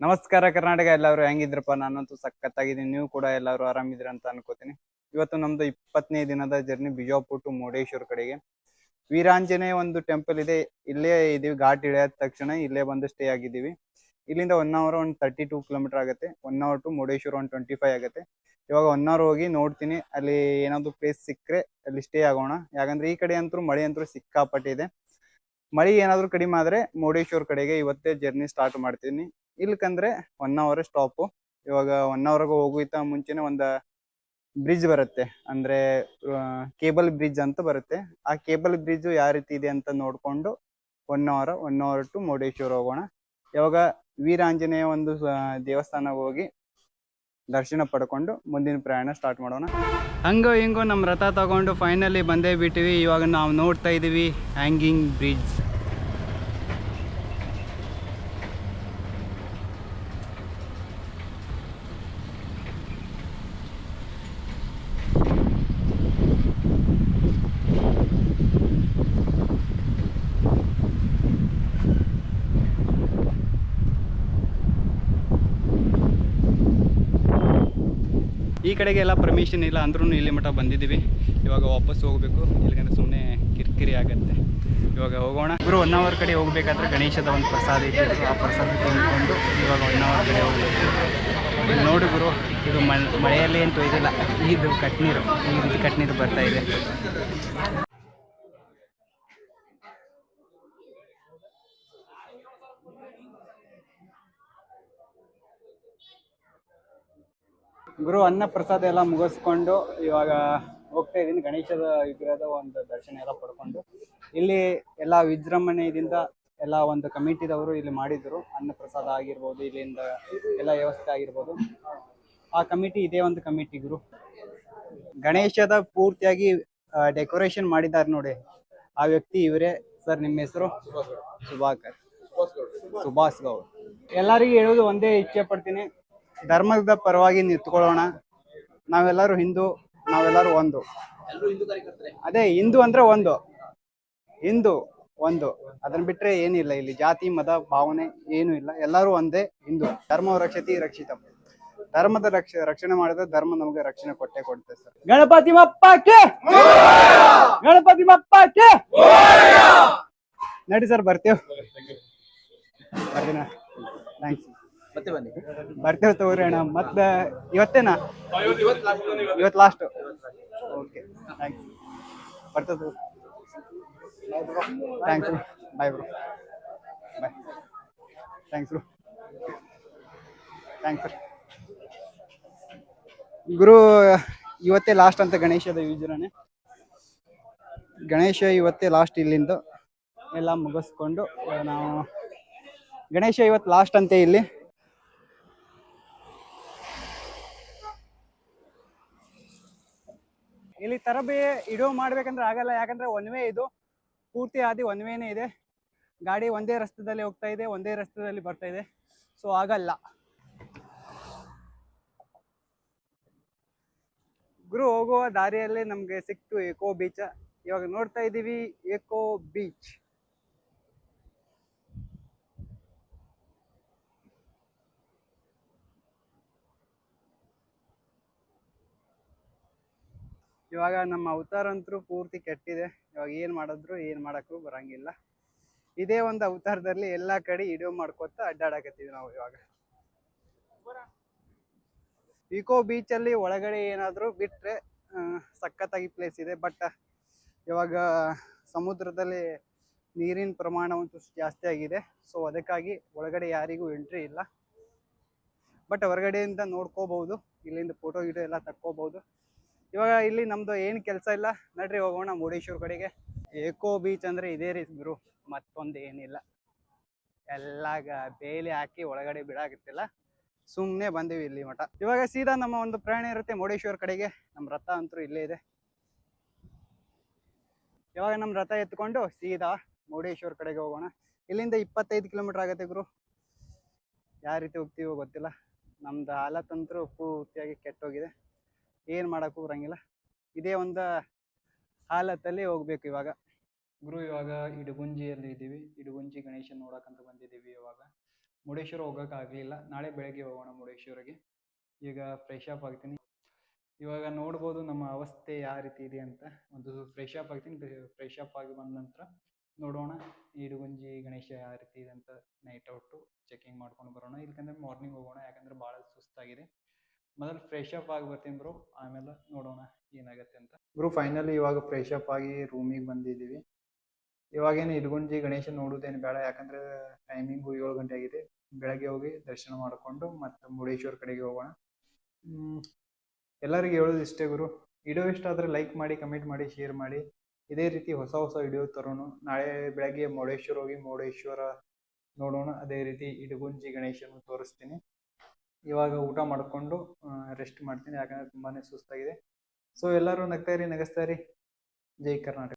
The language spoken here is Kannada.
ನಮಸ್ಕಾರ ಕರ್ನಾಟಕ, ಎಲ್ಲರೂ ಹೆಂಗಿದ್ರಪ್ಪ? ನಾನಂತೂ ಸಖತ್ತಾಗಿದ್ದೀನಿ. ನೀವು ಕೂಡ ಎಲ್ಲರೂ ಆರಾಮಿದ್ದೀರ ಅಂತ ಅನ್ಕೋತೀನಿ. ಇವತ್ತು ನಮ್ದು 20ನೇ ದಿನದ ಜರ್ನಿ ಬಿಜಾಪುರ ಟು ಮುರುಡೇಶ್ವರ ಕಡೆಗೆ. ವೀರಾಂಜನೇಯ ಒಂದು ಟೆಂಪಲ್ ಇದೆ, ಇಲ್ಲೇ ಇದೀವಿ. ಘಾಟ್ ಇಳಿದ ತಕ್ಷಣ ಇಲ್ಲೇ ಬಂದು ಸ್ಟೇ ಆಗಿದ್ದೀವಿ. ಇಲ್ಲಿಂದ 1 ಅವರ್ ಒಂದು 32 ಕಿಲೋಮೀಟರ್ ಆಗುತ್ತೆ. 1 ಅವರ್ ಟು ಮುರುಡೇಶ್ವರ ಒಂದು 25 ಆಗುತ್ತೆ. ಇವಾಗ 1 ಅವರ್ ಹೋಗಿ ನೋಡ್ತೀನಿ, ಅಲ್ಲಿ ಏನಾದ್ರು ಪ್ಲೇಸ್ ಸಿಕ್ಕರೆ ಅಲ್ಲಿ ಸ್ಟೇ ಆಗೋಣ. ಯಾಕಂದ್ರೆ ಈ ಕಡೆ ಅಂತೂ ಮಳೆ ಅಂತೂ ಸಿಕ್ಕಾಪಟ್ಟೆ ಇದೆ. ಮಳೆ ಏನಾದ್ರು ಕಡಿಮೆ ಆದ್ರೆ ಮುರುಡೇಶ್ವರ ಕಡೆಗೆ ಇವತ್ತೇ ಜರ್ನಿ ಸ್ಟಾರ್ಟ್ ಮಾಡ್ತೀನಿ. ಇಲ್ಕಂದ್ರೆ 1 ಅವರ್ ಸ್ಟಾಪ್. ಇವಾಗ 1 ಅವರ್ಗೆ ಹೋಗುತ್ತಾ ಮುಂಚೆನೆ ಒಂದು ಬ್ರಿಡ್ಜ್ ಬರುತ್ತೆ, ಅಂದ್ರೆ ಕೇಬಲ್ ಬ್ರಿಡ್ಜ್ ಅಂತ ಬರುತ್ತೆ. ಆ ಕೇಬಲ್ ಬ್ರಿಡ್ಜ್ ಯಾವ ರೀತಿ ಇದೆ ಅಂತ ನೋಡ್ಕೊಂಡು 1 ಅವರ್ ಟು ಮುರುಡೇಶ್ವರ ಹೋಗೋಣ. ಇವಾಗ ವೀರಾಂಜನೇಯ ಒಂದು ದೇವಸ್ಥಾನಕ್ಕೆ ಹೋಗಿ ದರ್ಶನ ಪಡ್ಕೊಂಡು ಮುಂದಿನ ಪ್ರಯಾಣ ಸ್ಟಾರ್ಟ್ ಮಾಡೋಣ. ಹಂಗೋ ಹಿಂಗೋ ನಮ್ಮ ರಥ ತಗೊಂಡು ಫೈನಲಿ ಬಂದೇ ಬಿಟ್ಟಿವಿ. ಇವಾಗ ನಾವು ನೋಡ್ತಾ ಇದೀವಿ ಹ್ಯಾಂಗಿಂಗ್ ಬ್ರಿಡ್ಜ್. ಈ ಕಡೆಗೆ ಎಲ್ಲ ಪರ್ಮಿಷನ್ ಇಲ್ಲ ಅಂದ್ರೂ ಇಲ್ಲಿ ಮಟ್ಟ ಬಂದಿದ್ದೀವಿ. ಇವಾಗ ವಾಪಸ್ ಹೋಗಬೇಕು, ಇಲ್ಲಿಗಂದ್ರೆ ಸುಮ್ಮನೆ ಕಿರಿಕಿರಿ ಆಗುತ್ತೆ. ಇವಾಗ ಹೋಗೋಣ ಗುರು. 1 ಅವರ್ ಕಡೆ ಹೋಗ್ಬೇಕಾದ್ರೆ ಗಣೇಶದ ಒಂದು ಪ್ರಸಾದ ಇತ್ತು, ಆ ಪ್ರಸಾದ ತಿಂದ್ಕೊಂಡು ಇವಾಗ 1 ಅವರ್ ಕಡೆ ಹೋಗಬೇಕು. ಇಲ್ಲಿ ನೋಡಿ ಗುರು, ಇದು ಮಳೆಯಲ್ಲಿ ಏನು ತೊಯ್ದಿಲ್ಲ, ಇದು ಕಟ್ನೀರು, ಇದು ಕಟ್ನೀರು ಬರ್ತಾ ಇದೆ. ಗುರು, ಅನ್ನ ಪ್ರಸಾದ ಎಲ್ಲ ಮುಗಿಸ್ಕೊಂಡು ಇವಾಗ ಹೋಗ್ತಾ ಇದ್ದೀನಿ. ಗಣೇಶದ ವಿಗ್ರಹದ ಒಂದು ದರ್ಶನ ಎಲ್ಲ ಪಡ್ಕೊಂಡು ಇಲ್ಲಿ ಎಲ್ಲ ವಿಜೃಂಭಣೆಯಿಂದ ಎಲ್ಲ ಒಂದು ಕಮಿಟಿದವರು ಇಲ್ಲಿ ಮಾಡಿದ್ರು. ಅನ್ನ ಪ್ರಸಾದ ಆಗಿರ್ಬೋದು, ಇಲ್ಲಿಂದ ಎಲ್ಲ ವ್ಯವಸ್ಥೆ ಆಗಿರ್ಬೋದು. ಆ ಕಮಿಟಿ ಇದೇ ಒಂದು ಕಮಿಟಿ ಗುರು. ಗಣೇಶದ ಪೂರ್ತಿಯಾಗಿ ಡೆಕೋರೇಷನ್ ಮಾಡಿದ್ದಾರೆ ನೋಡಿ, ಆ ವ್ಯಕ್ತಿ ಇವರೇ ಸರ್. ನಿಮ್ಮ ಹೆಸರು? ಸುಭಾಷ್ ಗೌಡ್. ಎಲ್ಲರಿಗೂ ಹೇಳೋದು ಒಂದೇ ಇಚ್ಛೆ ಪಡ್ತೀನಿ, ಧರ್ಮದ ಪರವಾಗಿ ನಿಂತ್ಕೊಳ್ಳೋಣ. ನಾವೆಲ್ಲರೂ ಹಿಂದೂ, ನಾವೆಲ್ಲರೂ ಒಂದು. ಅದೇ ಹಿಂದೂ ಅಂದ್ರೆ ಒಂದು, ಹಿಂದೂ ಒಂದು. ಅದನ್ನ ಬಿಟ್ರೆ ಏನಿಲ್ಲ ಇಲ್ಲಿ. ಜಾತಿ ಮತ ಭಾವನೆ ಏನು ಇಲ್ಲ, ಎಲ್ಲರೂ ಒಂದೇ ಹಿಂದೂ. ಧರ್ಮ ರಕ್ಷತಿ ರಕ್ಷಿತ. ಧರ್ಮದ ರಕ್ಷಣೆ ಮಾಡಿದ್ರೆ ಧರ್ಮ ನಮಗೆ ರಕ್ಷಣೆ ಕೊಟ್ಟೆ ಕೊಡುತ್ತೆ ಸರ್. ಗಣಪತಿ ಬಪ್ಪಕ್ಕೆ, ಗಣಪತಿ ಬಪ್ಪಕ್ಕೆ. ನಡಿ ಸರ್, ಬರ್ತೇವೆ. ಬರ್ತೀನ, ಥ್ಯಾಂಕ್ಸ್. ಬರ್ತೇವೆ ತಗೋರಿ ಅಣ್ಣ. ಮತ್ತೆ ಇವತ್ತೇನಾ? ಇವತ್ತು ಲಾಸ್ಟ್. Okay, thanks. ಬರ್ತೇವೆ. Thanks. Bye bro, bye. Thanks bro, thanks sir. ಗುರು, ಇವತ್ತೇ ಲಾಸ್ಟ್ ಅಂತ ಗಣೇಶದ ವಿಜೃಂಭಣೆ. ಗಣೇಶ ಇವತ್ತೇ ಲಾಸ್ಟ್. ಇಲ್ಲಿಂದ ಎಲ್ಲ ಮುಗಿಸ್ಕೊಂಡು ನಾವು ಗಣೇಶ ಇವತ್ತು ಲಾಸ್ಟ್ ಅಂತೆ ಇಲ್ಲಿ. ಇಲ್ಲಿ ತರಬೇ ಇಡೋ ಮಾಡ್ಬೇಕಂದ್ರೆ ಆಗಲ್ಲ, ಯಾಕಂದ್ರೆ ಒನ್ ವೇ ಇದು. ಪೂರ್ತಿ ಹಾದಿ ಒನ್ ವೇನೇ ಇದೆ. ಗಾಡಿ ಒಂದೇ ರಸ್ತೆದಲ್ಲಿ ಹೋಗ್ತಾ ಇದೆ, ಒಂದೇ ರಸ್ತೆದಲ್ಲಿ ಬರ್ತಾ ಇದೆ. ಸೊ ಆಗಲ್ಲ ಗುರು. ಹೋಗುವ ದಾರಿಯಲ್ಲಿ ನಮ್ಗೆ ಸಿಕ್ತು ಏಕೋ ಬೀಚ್. ಇವಾಗ ನೋಡ್ತಾ ಇದೀವಿ ಏಕೋ ಬೀಚ್. ಇವಾಗ ನಮ್ಮ ಅವತಾರ ಅಂತೂ ಪೂರ್ತಿ ಕೆಟ್ಟಿದೆ. ಇವಾಗ ಏನ್ ಮಾಡಿದ್ರು ಏನ್ ಮಾಡಕ್ಕೂ ಬರಂಗಿಲ್ಲ. ಇದೇ ಒಂದು ಅವತಾರದಲ್ಲಿ ಎಲ್ಲಾ ಕಡೆ ವಿಡಿಯೋ ಮಾಡ್ಕೊತ ಅಡ್ಡಾಡಕತ್ತೀವಿ ನಾವು. ಇವಾಗ ಇಕೋ ಬೀಚ್ ಅಲ್ಲಿ ಒಳಗಡೆ ಏನಾದ್ರು ಬಿಟ್ರೆ ಸಖತ್ತಾಗಿ ಪ್ಲೇಸ್ ಇದೆ. ಬಟ್ ಇವಾಗ ಸಮುದ್ರದಲ್ಲಿ ನೀರಿನ ಪ್ರಮಾಣ ಅಂತೂ ಜಾಸ್ತಿ ಆಗಿದೆ. ಸೊ ಅದಕ್ಕಾಗಿ ಒಳಗಡೆ ಯಾರಿಗೂ ಎಂಟ್ರಿ ಇಲ್ಲ. ಬಟ್ ಹೊರಗಡೆಯಿಂದ ನೋಡ್ಕೋಬಹುದು, ಇಲ್ಲಿಂದ ಫೋಟೋ ಗಿಟೋ ಎಲ್ಲ ತಕ್ಕೋಬಹುದು. ಇವಾಗ ಇಲ್ಲಿ ನಮ್ದು ಏನು ಕೆಲಸ ಇಲ್ಲ, ನಡ್ರಿ ಹೋಗೋಣ ಮುರುಡೇಶ್ವರ ಕಡೆಗೆ. ಏಕೋ ಬೀಚ್ ಅಂದ್ರೆ ಇದೇ ರೀ ಗುರು, ಮತ್ತೊಂದು ಏನಿಲ್ಲ. ಎಲ್ಲಾಗ ಬೇಲಿ ಹಾಕಿ ಒಳಗಡೆ ಬಿಡಾಕತ್ತಿಲ್ಲ, ಸುಮ್ಮನೆ ಬಂದೀವಿ ಇಲ್ಲಿ ಮಠ. ಇವಾಗ ಸೀದಾ ನಮ್ಮ ಒಂದು ಪ್ರಯಾಣ ಇರುತ್ತೆ ಮುರುಡೇಶ್ವರ ಕಡೆಗೆ. ನಮ್ಮ ರಥ ಅಂತೂ ಇಲ್ಲೇ ಇದೆ. ಇವಾಗ ನಮ್ಮ ರಥ ಎತ್ಕೊಂಡು ಸೀದಾ ಮುರುಡೇಶ್ವರ ಕಡೆಗೆ ಹೋಗೋಣ. ಇಲ್ಲಿಂದ 25 ಕಿಲೋಮೀಟರ್ ಆಗುತ್ತೆ ಗುರು. ಯಾವ ರೀತಿ ಹೋಗ್ತೀವೋ ಗೊತ್ತಿಲ್ಲ. ನಮ್ದು ಹಾಲತ್ತಂತೂ ಪೂರ್ತಿಯಾಗಿ ಕೆಟ್ಟೋಗಿದೆ, ಏನು ಮಾಡೋಕ್ಕೂ ಬರಂಗಿಲ್ಲ. ಇದೇ ಒಂದು ಹಾಲತ್ತಲ್ಲಿ ಹೋಗ್ಬೇಕು ಇವಾಗ ಗುರು. ಇವಾಗ ಇಡಗುಂಜಿಯಲ್ಲಿ ಇದ್ದೀವಿ. ಇಡಗುಂಜಿ ಗಣೇಶ ನೋಡಕ್ಕಂತ ಬಂದಿದ್ದೀವಿ. ಇವಾಗ ಮುರುಡೇಶ್ವರ ಹೋಗೋಕ್ಕಾಗಲಿಲ್ಲ, ನಾಳೆ ಬೆಳಗ್ಗೆ ಹೋಗೋಣ ಮುರುಡೇಶ್ವರಿಗೆ. ಈಗ ಫ್ರೆಶ್ ಅಪ್ ಆಗ್ತೀನಿ. ಇವಾಗ ನೋಡ್ಬೋದು ನಮ್ಮ ಅವಸ್ಥೆ ಯಾವ ರೀತಿ ಇದೆ ಅಂತ. ಒಂದು ಫ್ರೆಶ್ ಅಪ್ ಆಗ್ತೀನಿ. ಫ್ರೆಶ್ ಅಪ್ ಆಗಿ ಬಂದ ನಂತರ ನೋಡೋಣ ಇಡಗುಂಜಿ ಗಣೇಶ ಯಾವ ರೀತಿ ಇದೆ ಅಂತ ನೈಟ್ ಔಟು ಚೆಕಿಂಗ್ ಮಾಡ್ಕೊಂಡು ಬರೋಣ. ಇಲ್ಕಂದ್ರೆ ಮಾರ್ನಿಂಗ್ ಹೋಗೋಣ, ಯಾಕಂದ್ರೆ ಭಾಳ ಸುಸ್ತಾಗಿದೆ. ಮೊದಲು ಫ್ರೆಶ್ ಅಪ್ ಆಗಿ ಬರ್ತೀನಿ ಬ್ರೋ, ಆಮೇಲೆ ನೋಡೋಣ ಏನಾಗುತ್ತೆ ಅಂತ. ಬ್ರೋ ಫೈನಲಿ ಇವಾಗ ಫ್ರೆಶ್ ಅಪ್ ಆಗಿ ರೂಮಿಗೆ ಬಂದಿದ್ದೀವಿ. ಇವಾಗೇನು ಇಡಗುಂಜಿ ಗಣೇಶ ನೋಡೋದೇನು ಬೇಡ, ಯಾಕಂದ್ರೆ ಟೈಮಿಂಗು 7 ಗಂಟೆ ಆಗಿದೆ. ಬೆಳಗ್ಗೆ ಹೋಗಿ ದರ್ಶನ ಮಾಡಿಕೊಂಡು ಮತ್ತೆ ಮುರುಡೇಶ್ವರ ಕಡೆಗೆ ಹೋಗೋಣ. ಎಲ್ಲರಿಗೂ ಹೇಳೋದು ಇಷ್ಟೇ ಗುರು, ವಿಡಿಯೋ ಇಷ್ಟ ಆದರೆ ಲೈಕ್ ಮಾಡಿ, ಕಮೆಂಟ್ ಮಾಡಿ, ಶೇರ್ ಮಾಡಿ. ಇದೇ ರೀತಿ ಹೊಸ ಹೊಸ ವಿಡಿಯೋ ತರೋಣ. ನಾಳೆ ಬೆಳಗ್ಗೆ ಮುರುಡೇಶ್ವರ ಹೋಗಿ ಮುರುಡೇಶ್ವರ ನೋಡೋಣ. ಅದೇ ರೀತಿ ಇಡಗುಂಜಿ ಗಣೇಶನ ತೋರಿಸ್ತೀನಿ. ಇವಾಗ ಊಟ ಮಾಡಿಕೊಂಡು ರೆಸ್ಟ್ ಮಾಡ್ತೀನಿ, ಯಾಕಂದರೆ ತುಂಬಾ ಸುಸ್ತಾಗಿದೆ. ಸೊ ಎಲ್ಲರೂ ನಗ್ತಾ ಇರಿ, ನಗಿಸ್ತಾ ಇರಿ. ಜೈ ಕರ್ನಾಟಕ.